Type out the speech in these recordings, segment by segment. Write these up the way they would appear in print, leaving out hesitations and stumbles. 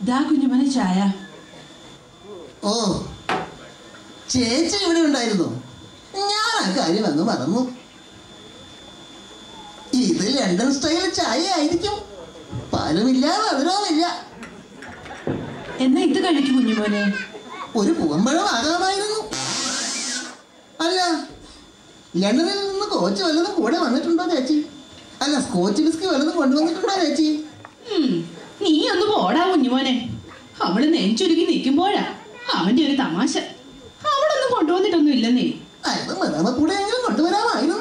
ദാ കുഞ്ഞുമോനെ ചായ. ഓ, ചേച്ചി ഇവിടെ ഉണ്ടായിരുന്നു. ഞാൻ ആ കാര്യം അങ്ങ് മറന്നു. ഇത് ലണ്ടൻ സ്റ്റൈൽ ചായ ആയിരിക്കും. പാലുമില്ല, മധുരവുമില്ല. എന്നാ ഇത് കഴിക്കും കുഞ്ഞുമോനെ. ഒരു പൂവമ്പഴം ആകാമായിരുന്നു. അല്ല, ലണ്ടനിൽ നിന്ന് കോച്ച് വല്ലതും കൂടെ വന്നിട്ടുണ്ടോ ചേച്ചി? അല്ല, സ്കോച്ച് ബിസ്കി വല്ലതും കൊണ്ടുവന്നിട്ടുണ്ടോ ചേച്ചി? നീ ഒന്ന് പോടാ കുഞ്ഞുമോനെ. അവള് നെഞ്ചുരുക്കി നിൽക്കുമ്പോഴാ അവന്റെ ഒരു തമാശ. അവളൊന്നും കൊണ്ടുവന്നിട്ടൊന്നും ഇല്ലെന്നേ. അത് മദാമ കൂടെ എങ്കിലും കൊണ്ടുവരാമായിരുന്നു.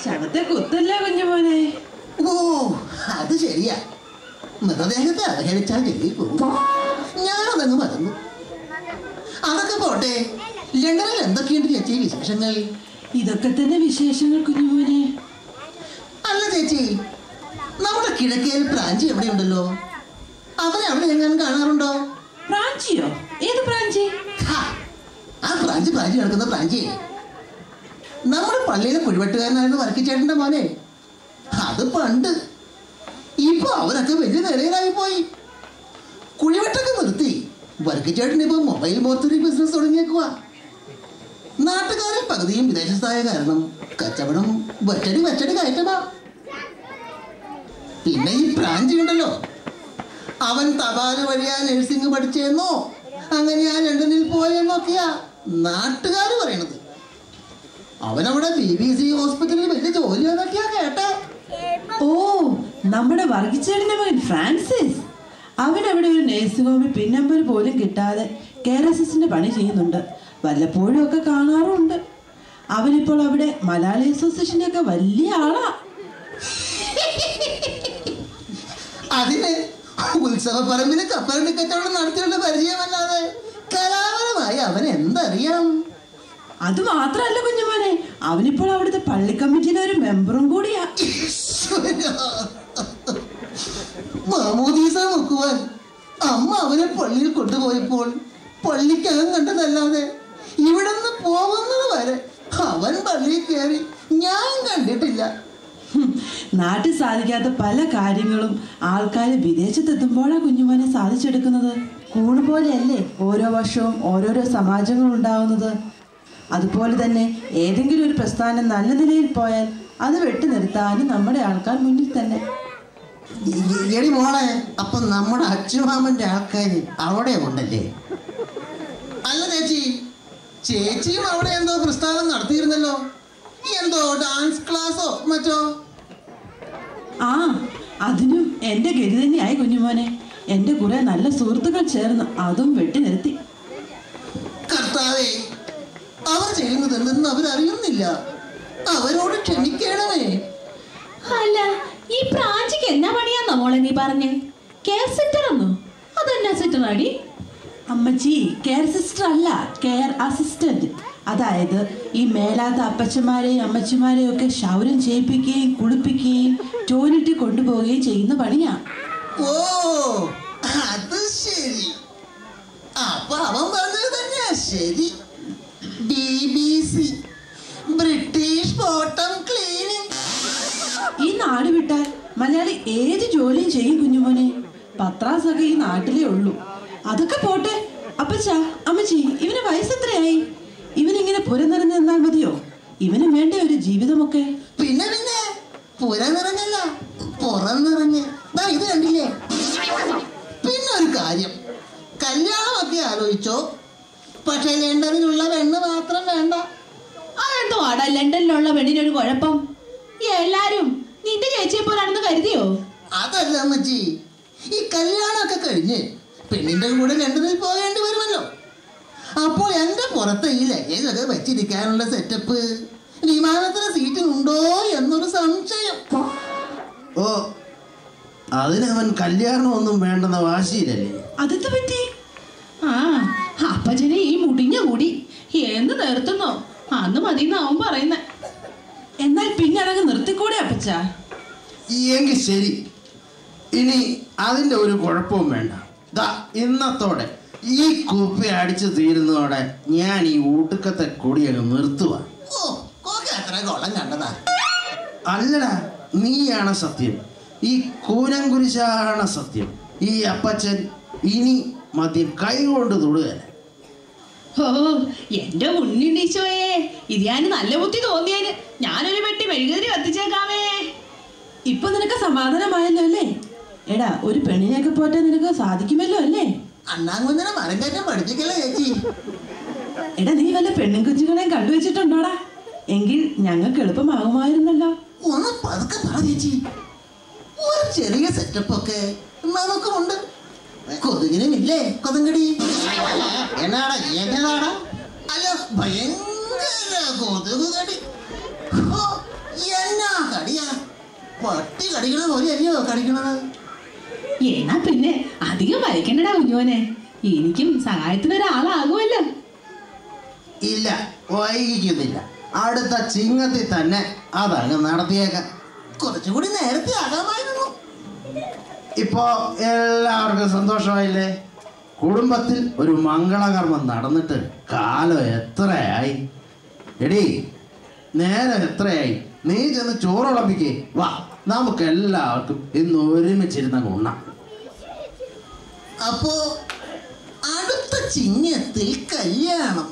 ശവത്തെ കുത്തല്ല കുഞ്ഞുമോനെ. ഓ, അത് ശരിയാ. മൃതദേഹത്തെ അവഹേളിച്ചാൽ ജയിലിൽ പോകും. ഞാനതങ്ങ് മറന്നു. അതൊക്കെ പോട്ടെ, ലണ്ടനിൽ എന്തൊക്കെയുണ്ട് ചേച്ചി വിശേഷങ്ങൾ? ഇതൊക്കെ തന്നെ വിശേഷങ്ങൾ കുഞ്ഞുമോനെ. അല്ല ചേച്ചി, നമ്മുടെ കിഴക്കേൽ പ്രാഞ്ചി എവിടെയുണ്ടല്ലോ, അവനെ അവിടെ എങ്ങാനും കാണാറുണ്ടോ? പ്രാഞ്ചിയോ? ഏത് പ്രാഞ്ചി? ആ പ്രാഞ്ചി നടക്കുന്ന പ്രാഞ്ചി നമ്മുടെ പള്ളിയിലെ കുഴിവെട്ടുകാരനായിരുന്നു വർക്കിച്ചേട്ടന്റെ മോനെ. അത് പണ്ട്. ഇപ്പൊ അവരൊക്കെ വലിയ നിലയിലായി പോയി. കുഴിവെട്ടൊക്കെ നിർത്തി വർക്കിച്ചേട്ടൻ ഇപ്പൊ മൊബൈൽ മോർച്ചറി ബിസിനസ് തുടങ്ങിയേക്കുക. നാട്ടുകാരിൽ പകുതിയും വിദേശത്തായ കാരണം കച്ചവടം വച്ചടി കയറ്റമാ. പിന്നെ ഈ പ്രാഞ്ചി ഉണ്ടല്ലോ, അവൻ തപാല് വഴിയാ നഴ്സിംഗ് പഠിച്ചെന്നോ അങ്ങനെയാ ലണ്ടനിൽ പോയെന്നൊക്കെയാ നാട്ടുകാർ പറയണത്. അവനവിടെ BBC ഹോസ്പിറ്റലിൽ വലിയ ജോലിയാന്നൊക്കെയാ കേട്ടെ. ഓ, നമ്മുടെ വർഗിച്ചേട്ടന്റെ മകൻ ഫ്രാൻസിസ്. അവനവിടെ ഒരു നഴ്സിംഗ് ഹോമിൽ പിന്നമ്പർ പോലും കിട്ടാതെ KRSSന്റെ പണി ചെയ്യുന്നുണ്ട്. വല്ലപ്പോഴും ഒക്കെ കാണാറുണ്ട്. അവനിപ്പോൾ അവിടെ മലയാളി അസോസിയേഷന്റെ ഒക്കെ വലിയ ആളാ. അതിന് ഉത്സവ പറമ്പില് കപ്പലണ്ടി കച്ചവടം നടത്തിയുള്ള പരിചയമല്ലാതെ കലാപരമായി അവൻ എന്തറിയാം? അത് മാത്രല്ല കുഞ്ഞുമോനെ, അവനിപ്പോൾ അവിടുത്തെ പള്ളി കമ്മിറ്റിയിലെ ഒരു മെമ്പറും കൂടിയാ. മാമോദീസ നോക്കുവാൻ അമ്മ അവനെ പള്ളിയിൽ കൊണ്ടുപോയപ്പോൾ പള്ളിക്കകം കണ്ടതല്ലാതെ ഇവിടെ നിന്ന് പോകുന്നത് വരെ അവൻ പള്ളിയിൽ കയറി ഞാൻ കണ്ടിട്ടില്ല. നാട്ടിൽ സാധിക്കാത്ത പല കാര്യങ്ങളും ആൾക്കാർ വിദേശത്തെത്തുമ്പോഴാണ് കുഞ്ഞുമോനെ സാധിച്ചെടുക്കുന്നത്. കൂണ് പോലെയല്ലേ ഓരോ വർഷവും ഓരോരോ സമാജങ്ങൾ ഉണ്ടാവുന്നത്. അതുപോലെ തന്നെ ഏതെങ്കിലും ഒരു പ്രസ്ഥാനം നല്ല നിലയിൽ പോയാൽ അത് വെട്ടി നിർത്താനും നമ്മുടെ ആൾക്കാർ മുന്നിൽ തന്നെ. എടി മോളെ, അപ്പൊ നമ്മുടെ അച്ചുമാമന്റെ ആൾക്കാർ അവിടെ ഉണ്ടല്ലേ? അല്ല ചേച്ചിയും അവിടെ എന്തോ പ്രസ്ഥാനം നടത്തിയിരുന്നല്ലോ. എന്തോ ഡാൻസ് ക്ലാസ്സോ മറ്റോ? ആ, അതിനും എൻ്റെ ഗതി തന്നെയായി കുഞ്ഞുമോനെ. എൻ്റെ കുറെ നല്ല സുഹൃത്തുക്കൾ ചേർന്ന് അതും വെട്ടി നിർത്തി. കർത്താവേ, അവർ ചെയ്യുന്നത് എന്തെന്ന് അവരറിയുന്നില്ല. അവരോട് ക്ഷമിക്കണമേ. അല്ല, ഈ പ്രാഞ്ചിക്ക് എന്നാ പണിയാന്നോ മോളെ നീ പറഞ്ഞേ? കെയർ സെന്റർ ഒന്നോ? അതെന്നാ സെന്റർ അടി? അമ്മച്ചി, കെയർ സിസ്റ്റർ അല്ല, കെയർ അസിസ്റ്റന്റ്. അതായത് ഈ മേലാത്ത അപ്പച്ചന്മാരെയും അമ്മച്ചിമാരെയും ഒക്കെ ക്ഷൗരം ചെയ്യിപ്പിക്കുകയും കുളിപ്പിക്കുകയും ടോയ്ലറ്റിൽ കൊണ്ടുപോവുകയും ചെയ്യുന്ന പണിയാ. ഓ, അത് ശരി. അപ്പൊ അവൻ പറഞ്ഞത് തന്നെയാ ശരി. BBC, British bottom cleaning. ഈ നാട് വിട്ടാൽ മലയാളി ഏത് ജോലിയും ചെയ്യും കുഞ്ഞുമോനെ. പത്രാസൊക്കെ ഈ നാട്ടിലേ ഉള്ളൂ. അതൊക്കെ പോട്ടെ അപ്പച്ചാ, അമ്മച്ചി, ഇവന് വയസ്സെത്രയായി? ഇവനിങ്ങനെ പുര നിറഞ്ഞു നിന്നാൽ മതിയോ? ഇവനും വേണ്ട ഒരു ജീവിതമൊക്കെ. പിന്നെ പുര നിറഞ്ഞല്ല, പുറം നിറഞ്ഞ്. ഇത് കണ്ടില്ലേ? പിന്നെ ഒരു കാര്യം, കല്യാണമൊക്കെ ആലോചിച്ചോ? പക്ഷെ ലണ്ടനിലുള്ള പെണ്ണ് മാത്രം വേണ്ട. അതെന്തോ ആടാ ലണ്ടനിലുള്ള പെണ്ണിനൊരു കുഴപ്പം? എല്ലാരും നിന്റെ ചേച്ചിയെ പോലാണെന്ന് കരുതിയോ? അതല്ല അമ്മച്ചി, ഈ കല്യാണമൊക്കെ കഴിഞ്ഞ് പെണ്ണിന്റെ കൂടെ ലണ്ടനിൽ പോകേണ്ടി വരുമല്ലോ. അപ്പോൾ എന്റെ പുറത്ത് ഈ ലഗേജൊക്കെ വെച്ചിരിക്കാനുള്ള സെറ്റപ്പ് വിമാനത്തിന് സീറ്റിനുണ്ടോ എന്നൊരു സംശയം. ഓ, അതിനവൻ കല്യാണമൊന്നും വേണ്ടെന്ന വാശിയിലല്ലേ? അതെന്ത് പറ്റി? ആ, അപ്പച്ചനെ ഈ മുടിഞ്ഞ കൂടി എന്ന് നിർത്തുന്നോ അന്ന് മതിന്നാവും പറയുന്നേ. എന്നാൽ പിന്നെ അതങ്ങ് നിർത്തിക്കൂടെ അപ്പച്ച? എങ്കിൽ ശരി, ഇനി അതിൻ്റെ ഒരു കുഴപ്പവും വേണ്ട. ഇന്നത്തോടെ ഈ കുപ്പി അടിച്ചു തീരുന്നതോടെ ഞാൻ ഈ ഊട്ടുക്കത്തെ കൊടിയൊക്കെ നിർത്തുക. അല്ലടാ, നീയാണ് സത്യം. ഈ കൂനംകുരിശാണ് സത്യം. ഈ അപ്പച്ചൻ ഇനി മദ്യം കൈകൊണ്ട് തൊടുകയല്ല. ഓ എന്റെ ഉണ്ണിണ്ടീശോയെ, ഇത് ഞാൻ നല്ല ബുദ്ധി തോന്നിയേന്. ഞാനൊരു പെട്ടി മെഴുകുതിരി കത്തിച്ചേക്കാമേ. ഇപ്പൊ നിനക്ക് സമാധാനമായല്ലോ അല്ലേ? എടാ, ഒരു പെണ്ണിനെയൊക്കെ പോറ്റാൻ നിനക്ക് സാധിക്കുമല്ലോ അല്ലേ? അണ്ണാങ്കുഞ്ഞിനെ മരം കയറ്റം പഠിപ്പിക്കല്ലേ ചേച്ചി? എടാ, നീ വല്ല പെണ്ണും കുഞ്ഞുങ്ങളെ കണ്ടുവച്ചിട്ടുണ്ടോടാ? എങ്കിൽ ഞങ്ങൾക്ക് എളുപ്പമാകുമായിരുന്നല്ലോ. ഒന്ന് പതുക്കെ പറ ചേച്ചി. ഒരു ചെറിയ സെറ്റപ്പ് ഒക്കെ നമുക്കുമുണ്ട്. കൊതുകിനുമില്ലേ കൊതുങ്കടി? എന്നാടാ എന്നതാടാ? അല്ല, ഭയങ്കര കൊതുക് കടി. ഹോ, എന്നാ കടിയാ? പട്ടി കടിക്കണ പോലെ അല്ലയോ കടിക്കണത്? എന്നാ പിന്നെ അധികം വരയ്ക്കണ്ടടാ കുഞ്ഞോനെ, എനിക്കും സഹായത്തിനൊരാളാകുമല്ലോ. ഇല്ല, വൈകിക്കുന്നില്ല. അടുത്ത ചിങ്ങത്തിൽ തന്നെ അതങ്ങ് നടത്തിയേക്കാം. കുറച്ചുകൂടി നേരത്തെ ആകാമായിരുന്നു. ഇപ്പോ എല്ലാവർക്കും സന്തോഷമായില്ലേ? കുടുംബത്തിൽ ഒരു മംഗളകർമ്മം നടന്നിട്ട് കാലം എത്രയായി? എടീ, നേരം എത്രയായി? നീ ചെന്ന് ചോറുളപ്പിക്കേ. വാ, നമുക്ക് എല്ലാവർക്കും ഇന്ന് ഒരുമിച്ചിരുന്ന ഉണ്ണാം. അപ്പോ അടുത്ത ചിങ്ങത്തിൽ കല്യാണം.